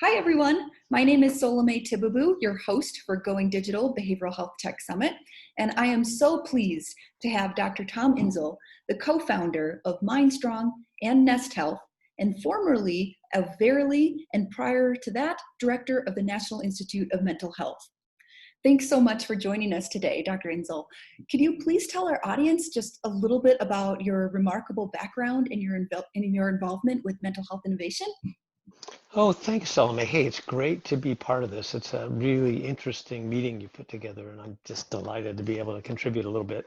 Hi, everyone. My name is Solome Tibabu, your host for Going Digital Behavioral Health Tech Summit, and I am so pleased to have Dr. Tom Insel, the co-founder of Mindstrong and Nest Health, and formerly of Verily, and prior to that, director of the National Institute of Mental Health. Thanks so much for joining us today, Dr. Insel. Could you please tell our audience just a little bit about your remarkable background and your involvement with mental health innovation? Oh, thanks, Salome. Hey, it's great to be part of this. It's a really interesting meeting you put together, and I'm just delighted to be able to contribute a little bit.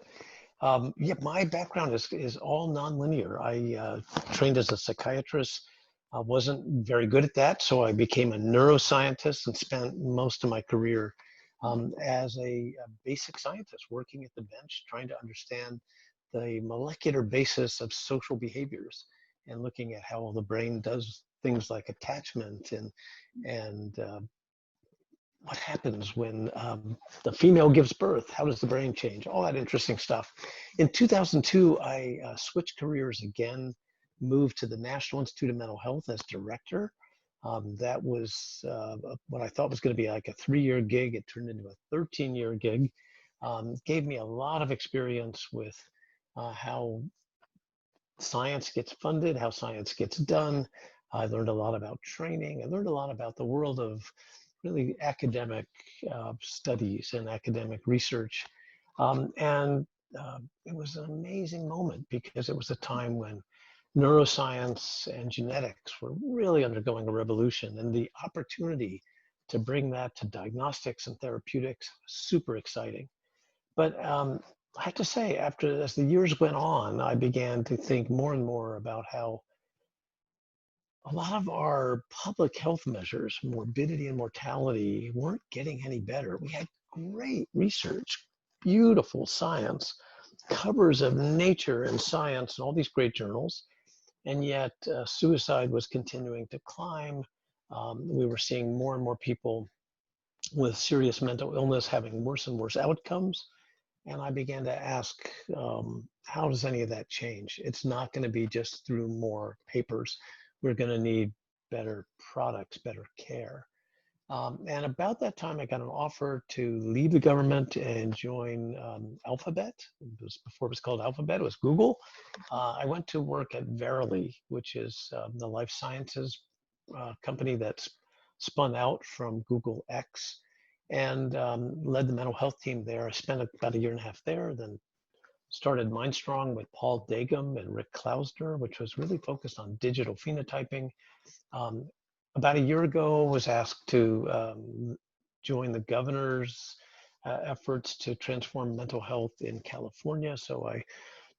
Yeah, my background is all nonlinear. I trained as a psychiatrist. I wasn't very good at that, so I became a neuroscientist and spent most of my career as a basic scientist, working at the bench, trying to understand the molecular basis of social behaviors and looking at how the brain does things like attachment and what happens when the female gives birth. How does the brain change? All that interesting stuff. In 2002, I switched careers again, moved to the National Institute of Mental Health as director. That was what I thought was going to be like a 3-year gig. It turned into a 13-year gig. Gave me a lot of experience with how science gets funded, how science gets done. I learned a lot about training. I learned a lot about the world of really academic studies and academic research. It was an amazing moment because it was a time when neuroscience and genetics were really undergoing a revolution, and the opportunity to bring that to diagnostics and therapeutics was super exciting. But I have to say, as the years went on, I began to think more and more about how a lot of our public health measures, morbidity and mortality, weren't getting any better. We had great research, beautiful science, covers of Nature and Science and all these great journals, and yet suicide was continuing to climb. We were seeing more and more people with serious mental illness having worse and worse outcomes. And I began to ask, how does any of that change? It's not going to be just through more papers. We're going to need better products, better care. And about that time, I got an offer to leave the government and join Alphabet. Before it was called Alphabet, it was Google. I went to work at Verily, which is the life sciences company that's spun out from Google X, and led the mental health team there. I spent about 1.5 years there, then started Mindstrong with Paul Dagum and Rick Klausner, which was really focused on digital phenotyping. About 1 year ago, was asked to join the governor's efforts to transform mental health in California. So I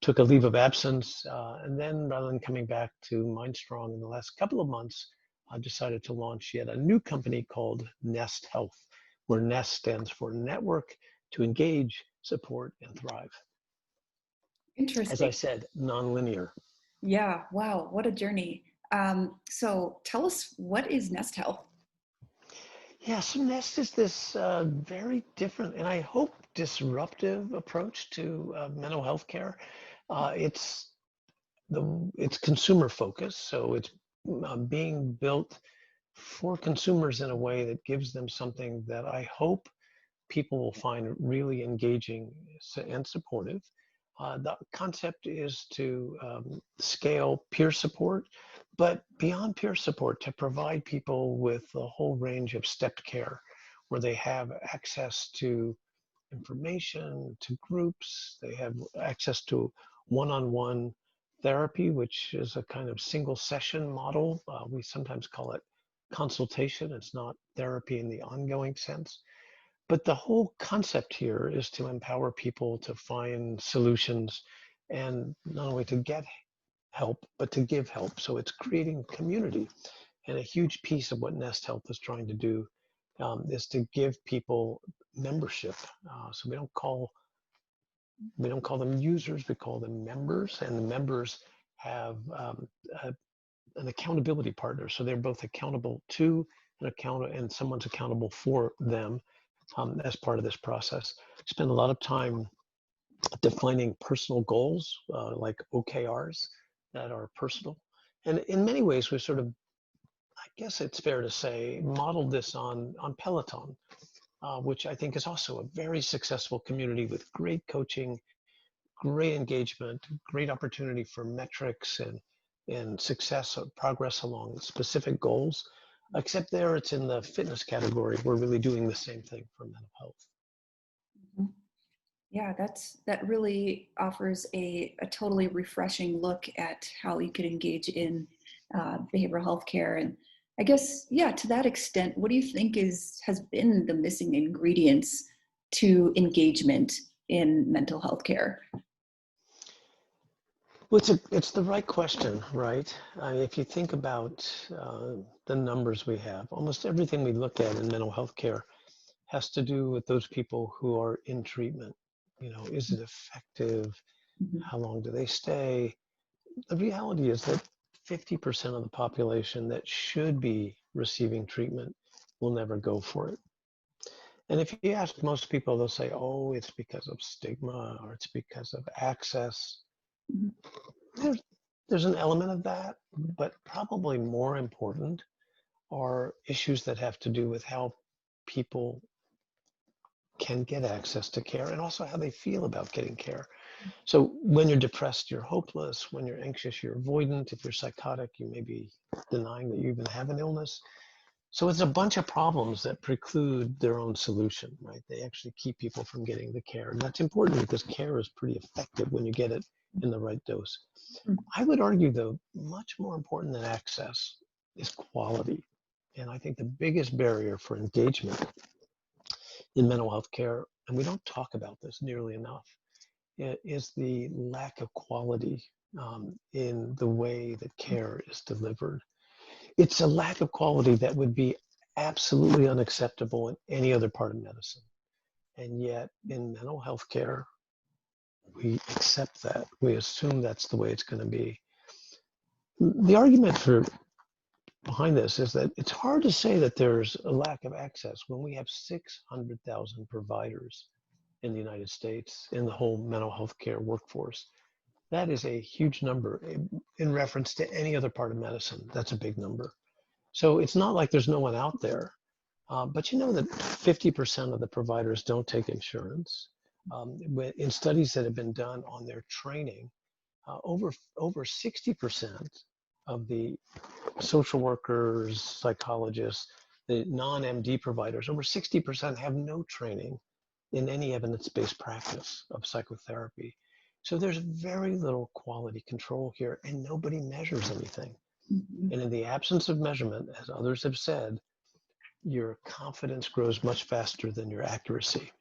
took a leave of absence, and then rather than coming back to Mindstrong in the last couple of months, I decided to launch yet a new company called Nest Health, where Nest stands for Network to Engage, Support, and Thrive. Interesting. As I said, nonlinear. Yeah, wow, what a journey. So tell us, what is Nest Health? Yeah, so Nest is this very different and I hope disruptive approach to mental health care. It's consumer focused, so it's being built for consumers in a way that gives them something that I hope people will find really engaging and supportive. The concept is to scale peer support, but beyond peer support, to provide people with a whole range of stepped care where they have access to information, to groups, they have access to one-on-one therapy, which is a kind of single session model. We sometimes call it consultation. It's not therapy in the ongoing sense. But the whole concept here is to empower people to find solutions and not only to get help, but to give help. So it's creating community. And a huge piece of what Nest Health is trying to do is to give people membership. So we don't call them users, we call them members, and the members have an accountability partner. So they're both accountable to and someone's accountable for them. As part of this process. Spend a lot of time defining personal goals, like OKRs that are personal. And in many ways, we're sort of guess it's fair to say, modeled this on Peloton, which I think is also a very successful community with great coaching, great engagement, great opportunity for metrics and success or progress along specific goals. Except there, it's in the fitness category. We're really doing the same thing for mental health. Mhm. Yeah, that really offers a totally refreshing look at how you could engage in behavioral health care. And I guess, yeah, to that extent, what do you think has been the missing ingredients to engagement in mental health care? Well, it's the right question, right? I mean, if you think about the numbers we have, almost everything we look at in mental health care has to do with those people who are in treatment. You know, is it effective? Mhm. How long do they stay? The reality is that 50% of the population that should be receiving treatment will never go for it. And if you ask most people, they'll say, oh, it's because of stigma or it's because of access. Mhm. There's, there's an element of that, but probably more important are issues that have to do with how people can get access to care and also how they feel about getting care. So when you're depressed, you're hopeless. When you're anxious, you're avoidant. If you're psychotic, you may be denying that you even have an illness. So it's a bunch of problems that preclude their own solution, right? They actually keep people from getting the care. And that's important because care is pretty effective when you get it in the right dose. Mhm. I would argue, though, much more important than access is quality. And I think the biggest barrier for engagement in mental health care, and we don't talk about this nearly enough, is the lack of quality in the way that care is delivered. It's a lack of quality that would be absolutely unacceptable in any other part of medicine. And yet in mental health care, we accept that. We assume that's the way it's going to be. The argument behind this is that it's hard to say that there's a lack of access when we have 600,000 providers in the United States in the whole mental health care workforce. That is a huge number in reference to any other part of medicine. That's a big number. So it's not like there's no one out there. But you know that 50% of the providers don't take insurance. In studies that have been done on their training, over 60% of the social workers, psychologists, the non-MD providers, over 60% have no training in any evidence-based practice of psychotherapy. So there's very little quality control here, and nobody measures anything. Mhm. And in the absence of measurement, as others have said, your confidence grows much faster than your accuracy.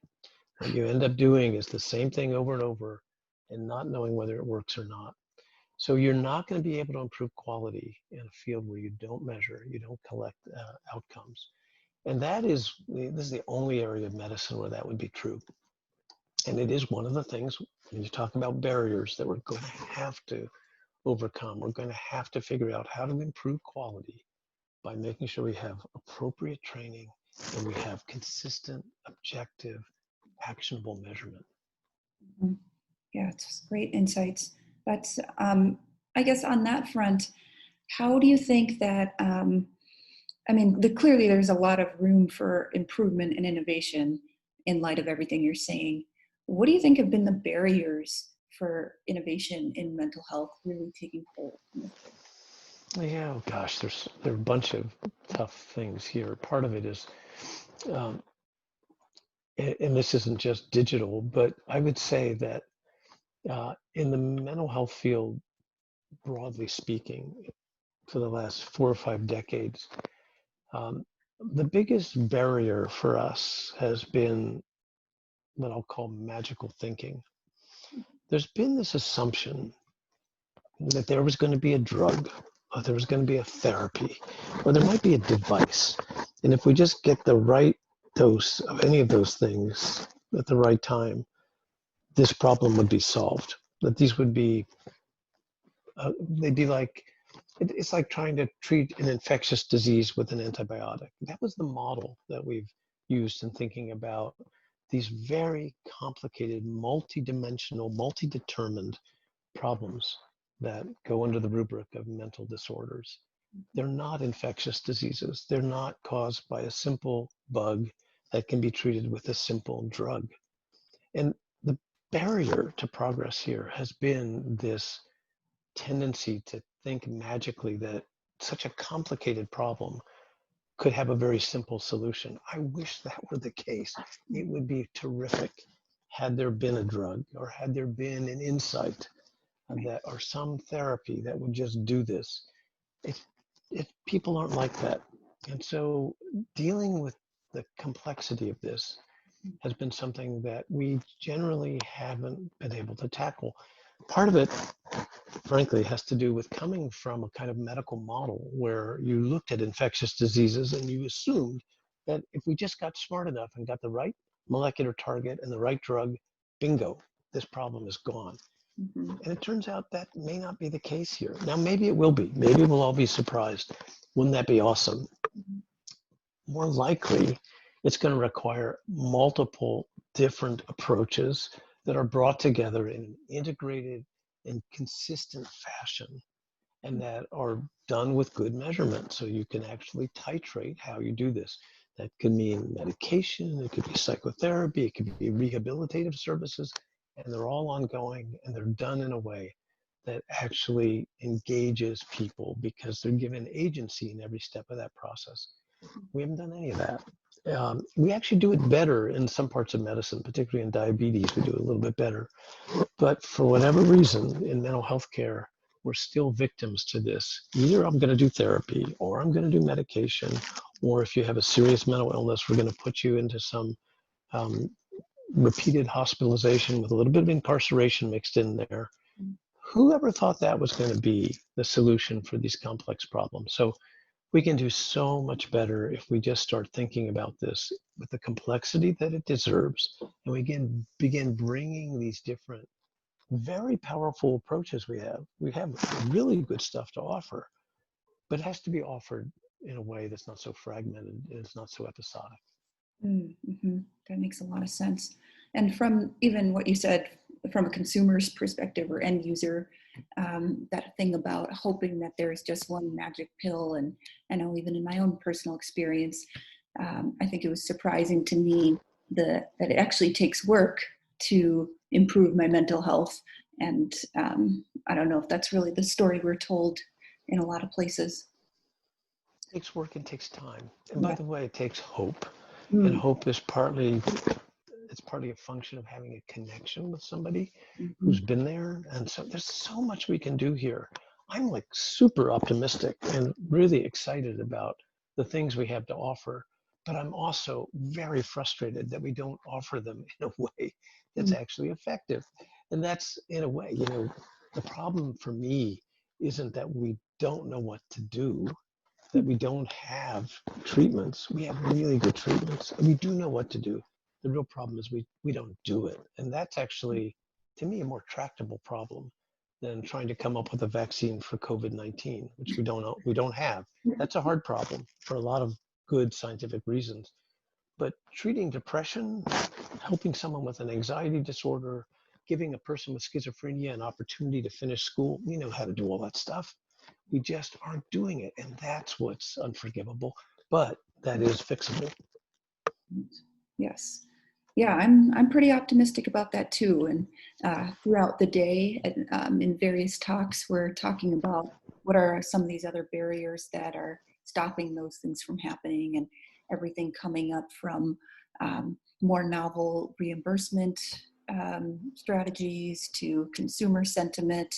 What you end up doing is the same thing over and over and not knowing whether it works or not. So you're not going to be able to improve quality in a field where you don't measure, you don't collect outcomes. And this is the only area of medicine where that would be true. And it is one of the things when you talk about barriers that we're going to have to overcome. We're going to have to figure out how to improve quality by making sure we have appropriate training and we have consistent, objective, actionable measurement. Mhm. Yeah, it's great insights. That's, I guess, on that front, how do you think that? I mean, clearly there's a lot of room for improvement and innovation in light of everything you're saying. What do you think have been the barriers for innovation in mental health really taking hold in this space? Yeah, oh gosh, there are a bunch of tough things here. Part of it is, um, and this isn't just digital, but I would say that in the mental health field, broadly speaking, for the last 4 or 5 decades, um, the biggest barrier for us has been what I'll call magical thinking. There's been this assumption that there was going to be a drug, or there was going to be a therapy, or there might be a device. And if we just get the right dose of any of those things at the right time, this problem would be solved. That these would be, they'd be like, it's like trying to treat an infectious disease with an antibiotic. That was the model that we've used in thinking about these very complicated, multi-dimensional, multi-determined problems that go under the rubric of mental disorders. They're not infectious diseases. They're not caused by a simple bug that can be treated with a simple drug. And the barrier to progress here has been this tendency to think magically that such a complicated problem could have a very simple solution. I wish that were the case. It would be terrific had there been a drug or had there been an insight that or some therapy that would just do this. If people aren't like that. And so dealing with the complexity of this has been something that we generally haven't been able to tackle. Part of it, frankly, has to do with coming from a kind of medical model where you looked at infectious diseases and you assumed that if we just got smart enough and got the right molecular target and the right drug, bingo, this problem is gone. And it turns out that may not be the case here. Now, maybe it will be. Maybe we'll all be surprised. Wouldn't that be awesome? More likely, it's going to require multiple different approaches that are brought together in an integrated and consistent fashion and that are done with good measurement. So you can actually titrate how you do this. That could mean medication, it could be psychotherapy, it could be rehabilitative services, and they're all ongoing and they're done in a way that actually engages people because they're given agency in every step of that process. We haven't done any of that. We actually do it better in some parts of medicine, particularly in diabetes, we do it a little bit better. But for whatever reason, in mental health care, we're still victims to this. Either I'm going to do therapy, or I'm going to do medication, or if you have a serious mental illness, we're going to put you into some repeated hospitalization with a little bit of incarceration mixed in there. Whoever thought that was going to be the solution for these complex problems? So we can do so much better if we just start thinking about this with the complexity that it deserves, and we can begin bringing these different, very powerful approaches we have. We have really good stuff to offer, but it has to be offered in a way that's not so fragmented and it's not so episodic. Mm-hmm. That makes a lot of sense. And from even what you said, from a consumer's perspective or end user, that thing about hoping that there's just one magic pill. And I know even in my own personal experience, I think it was surprising to me that it actually takes work to improve my mental health. And I don't know if that's really the story we're told in a lot of places. It takes work and takes time. And by the way, it takes hope. Mm. And hope is partly a function of having a connection with somebody who's been there. And so there's so much we can do here. I'm like super optimistic and really excited about the things we have to offer, but I'm also very frustrated that we don't offer them in a way that's actually effective. And that's, in a way, the problem for me isn't that we don't know what to do, that we don't have treatments. We have really good treatments, and we do know what to do. The real problem is we don't do it. And that's actually, to me, a more tractable problem than trying to come up with a vaccine for COVID-19, which we don't have. That's a hard problem for a lot of good scientific reasons. But treating depression, helping someone with an anxiety disorder, giving a person with schizophrenia an opportunity to finish school, we know how to do all that stuff. We just aren't doing it. And that's what's unforgivable, but that is fixable. Yes. Yeah, I'm pretty optimistic about that too. And throughout the day, in various talks, we're talking about what are some of these other barriers that are stopping those things from happening, and everything coming up from more novel reimbursement strategies to consumer sentiment.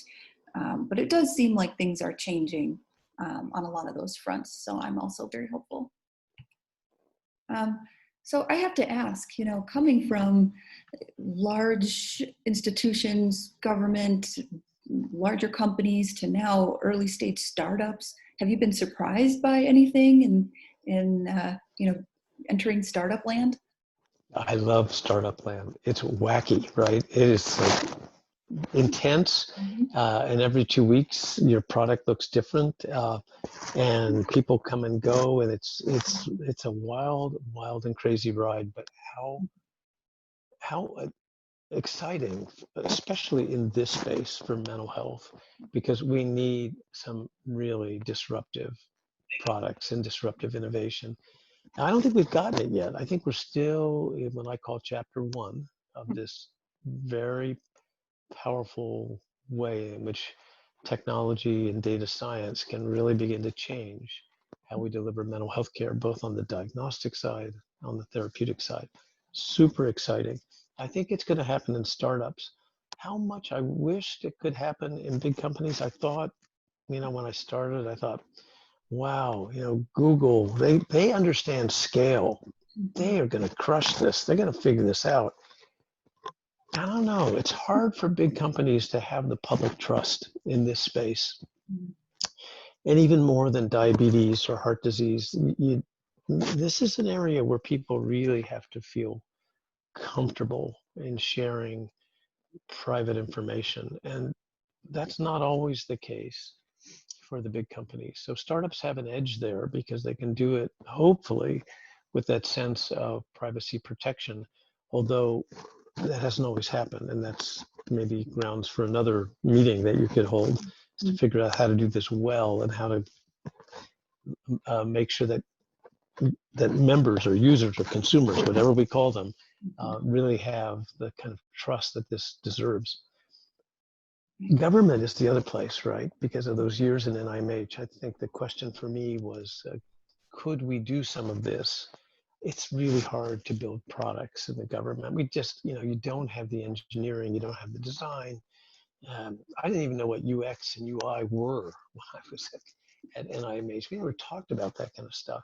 But it does seem like things are changing on a lot of those fronts. So I'm also very hopeful. So I have to ask, coming from large institutions, government, larger companies to now early stage startups, have you been surprised by anything in entering startup land? I love startup land. It's wacky, right? It is like intense, and every 2 weeks your product looks different, and people come and go, and it's a wild and crazy ride. But how exciting, especially in this space for mental health, because we need some really disruptive products and disruptive innovation. Now, I don't think we've gotten it yet. I think we're still in what I call chapter one of this very powerful way in which technology and data science can really begin to change how we deliver mental health care, both on the diagnostic side, on the therapeutic side. Super exciting. I think it's going to happen in startups. How much I wished it could happen in big companies. I thought, when I started, I thought, wow, Google, they understand scale. They are going to crush this. They're going to figure this out. I don't know. It's hard for big companies to have the public trust in this space. And even more than diabetes or heart disease, this is an area where people really have to feel comfortable in sharing private information. And that's not always the case for the big companies. So startups have an edge there because they can do it, hopefully, with that sense of privacy protection, although that hasn't always happened. And that's maybe grounds for another meeting that you could hold, is to figure out how to do this well and how to make sure that members or users or consumers, whatever we call them, really have the kind of trust that this deserves. Government is the other place, right? Because of those years in NIMH, I think the question for me was, could we do some of this? It's really hard to build products in the government. We just, you don't have the engineering, you don't have the design. I didn't even know what UX and UI were when I was at NIMH. We never talked about that kind of stuff.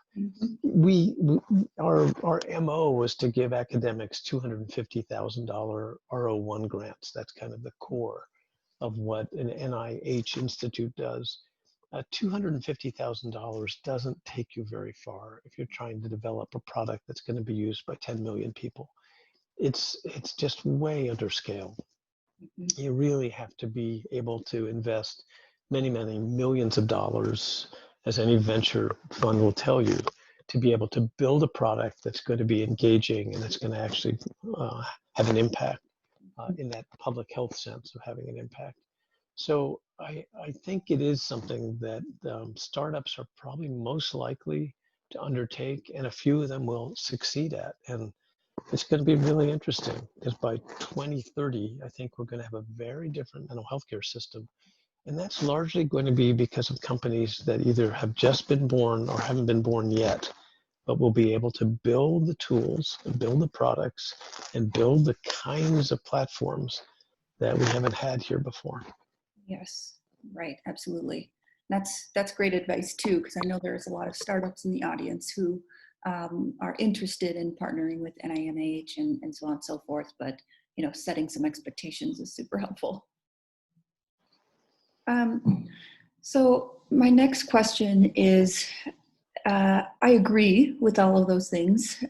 Our MO was to give academics $250,000 R01 grants. That's kind of the core of what an NIH institute does. $250,000 doesn't take you very far if you're trying to develop a product that's going to be used by 10 million people. It's just way under scale. You really have to be able to invest many, many millions of dollars, as any venture fund will tell you, to be able to build a product that's going to be engaging and that's going to actually have an impact in that public health sense of having an impact. So I think it is something that startups are probably most likely to undertake, and a few of them will succeed at. And it's going to be really interesting because by 2030, I think we're going to have a very different mental health care system. And that's largely going to be because of companies that either have just been born or haven't been born yet, but will be able to build the tools and build the products and build the kinds of platforms that we haven't had here before. Yes, right, absolutely. That's great advice too, because I know there's a lot of startups in the audience who are interested in partnering with NIMH and so on and so forth, but setting some expectations is super helpful. So my next question is, I agree with all of those things.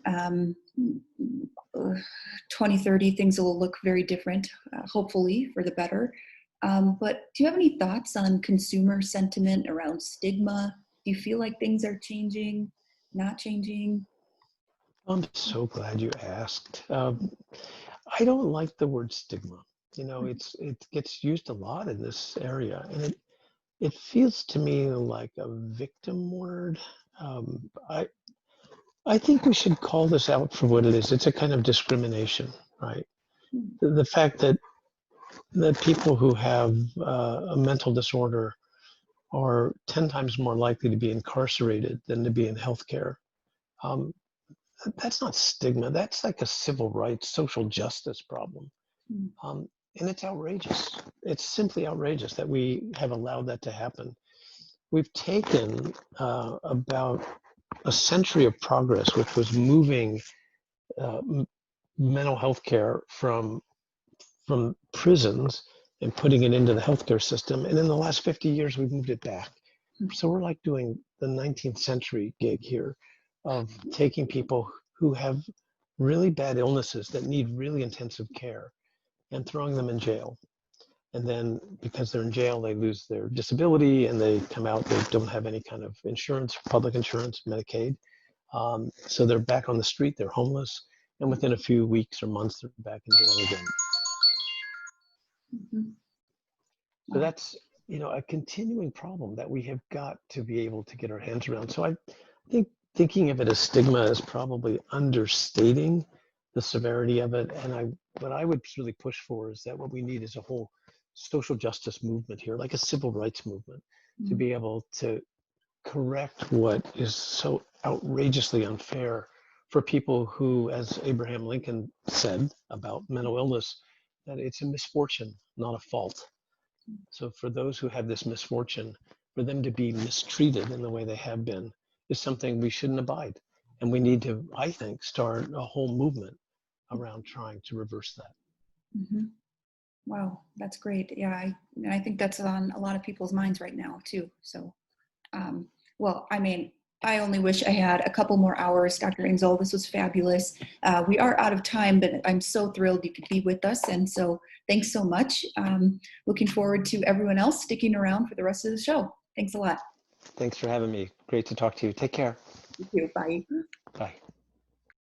2030, things will look very different, hopefully for the better. But do you have any thoughts on consumer sentiment around stigma? Do you feel like things are changing, not changing? I'm so glad you asked. I don't like the word stigma. It gets used a lot in this area, and it feels to me like a victim word. I think we should call this out for what it is. It's a kind of discrimination, right? The fact that people who have a mental disorder are 10 times more likely to be incarcerated than to be in healthcare. That's not stigma. That's like a civil rights, social justice problem. And it's outrageous. It's simply outrageous that we have allowed that to happen. We've taken about a century of progress, which was moving mental health care from prisons and putting it into the healthcare system. And in the last 50 years, we've moved it back. So we're like doing the 19th century gig here of taking people who have really bad illnesses that need really intensive care and throwing them in jail. And then because they're in jail, they lose their disability and they come out, they don't have any kind of insurance, public insurance, Medicaid. So they're back on the street, they're homeless. And within a few weeks or months, they're back in jail again. So a continuing problem that we have got to be able to get our hands around. So I think thinking of it as stigma is probably understating the severity of it. And what I would really push for is that what we need is a whole social justice movement here, like a civil rights movement, to be able to correct what is so outrageously unfair for people who, as Abraham Lincoln said about mental illness, that it's a misfortune, not a fault. So for those who have this misfortune, for them to be mistreated in the way they have been is something we shouldn't abide. And we need to, I think, start a whole movement around trying to reverse that. Mm-hmm. Wow, that's great. Yeah, I think that's on a lot of people's minds right now too. So, well, I mean, I only wish I had a couple more hours, Dr. Insel. This was fabulous. We are out of time, but I'm so thrilled you could be with us. And so thanks so much. Looking forward to everyone else sticking around for the rest of the show. Thanks a lot. Thanks for having me. Great to talk to you. Take care. You too. Bye. Bye.